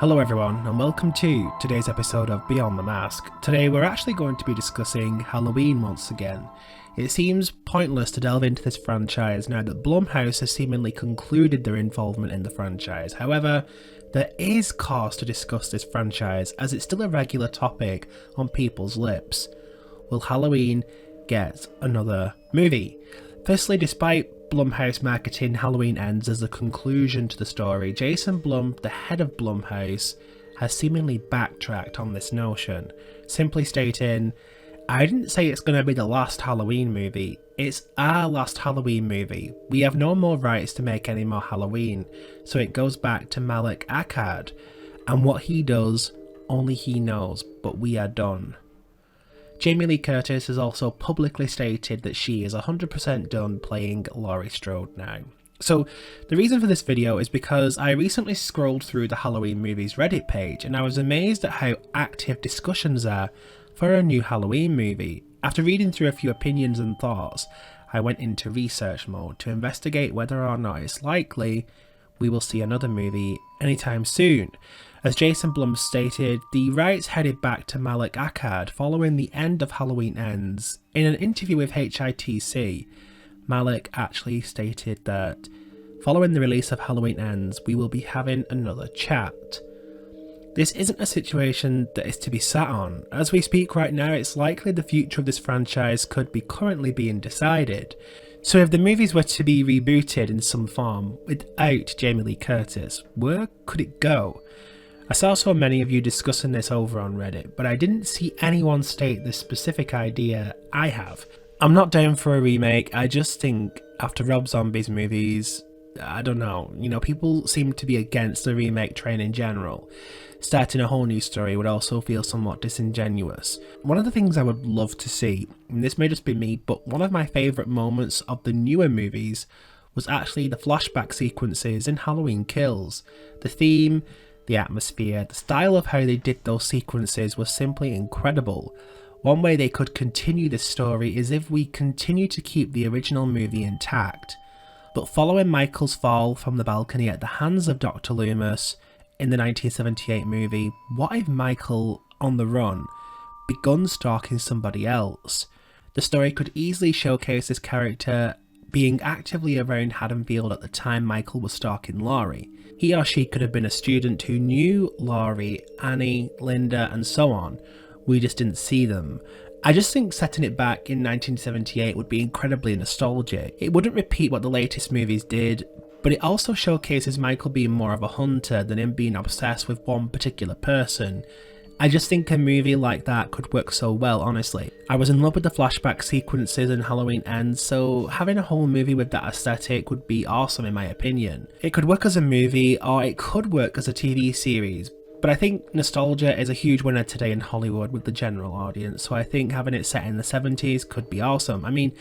Hello everyone and welcome to today's episode of Beyond the Mask. Today we're actually going to be discussing Halloween once again. It seems pointless to delve into this franchise now that Blumhouse has seemingly concluded their involvement in the franchise. However, there is cause to discuss this franchise as it's still a regular topic on people's lips. Will Halloween get another movie? Firstly, despite Blumhouse marketing Halloween Ends as a conclusion to the story, Jason Blum, the head of Blumhouse, has seemingly backtracked on this notion, simply stating, "I didn't say it's going to be the last Halloween movie, it's our last Halloween movie. We have no more rights to make any more Halloween, so it goes back to Malek Akkad, and what he does, only he knows, but we are done." Jamie Lee Curtis has also publicly stated that she is 100% done playing Laurie Strode now. So the reason for this video is because I recently scrolled through the Halloween movies Reddit page and I was amazed at how active discussions are for a new Halloween movie. After reading through a few opinions and thoughts, I went into research mode to investigate whether or not it's likely we will see another movie anytime soon. As Jason Blum stated, the rights headed back to Malek Akkad following the end of Halloween Ends. In an interview with HITC, Malek actually stated that, "Following the release of Halloween Ends, we will be having another chat." This isn't a situation that is to be sat on. As we speak right now, it's likely the future of this franchise could be currently being decided. So if the movies were to be rebooted in some form without Jamie Lee Curtis, where could it go? I saw so many of you discussing this over on Reddit, but I didn't see anyone state the specific idea I have. I'm not down for a remake, I just think after Rob Zombie's movies, I don't know, people seem to be against the remake train in general. Starting a whole new story would also feel somewhat disingenuous. One of the things I would love to see, and this may just be me, but one of my favourite moments of the newer movies was actually the flashback sequences in Halloween Kills. The theme, the atmosphere, the style of how they did those sequences was simply incredible. One way they could continue this story is if we continue to keep the original movie intact. But following Michael's fall from the balcony at the hands of Dr. Loomis in the 1978 movie, what if Michael, on the run, begun stalking somebody else? The story could easily showcase this character being actively around Haddonfield at the time Michael was stalking Laurie. He or she could have been a student who knew Laurie, Annie, Linda, and so on. We just didn't see them. I just think setting it back in 1978 would be incredibly nostalgic. It wouldn't repeat what the latest movies did, but it also showcases Michael being more of a hunter than him being obsessed with one particular person. I just think a movie like that could work so well, honestly. I was in love with the flashback sequences in Halloween Ends, so having a whole movie with that aesthetic would be awesome in my opinion. It could work as a movie, or it could work as a TV series, but I think nostalgia is a huge winner today in Hollywood with the general audience, so I think having it set in the 70s could be awesome. I mean,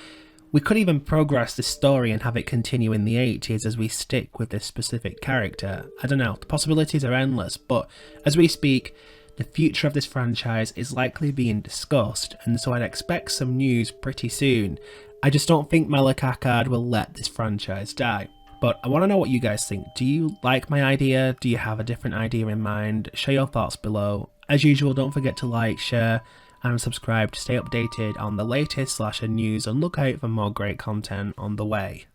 we could even progress this story and have it continue in the 80s as we stick with this specific character. I don't know, the possibilities are endless, but as we speak, the future of this franchise is likely being discussed, and so I'd expect some news pretty soon. I just don't think Malek Akkad will let this franchise die. But I want to know what you guys think. Do you like my idea? Do you have a different idea in mind? Share your thoughts below. As usual, don't forget to like, share, and subscribe to stay updated on the latest slasher news and look out for more great content on the way.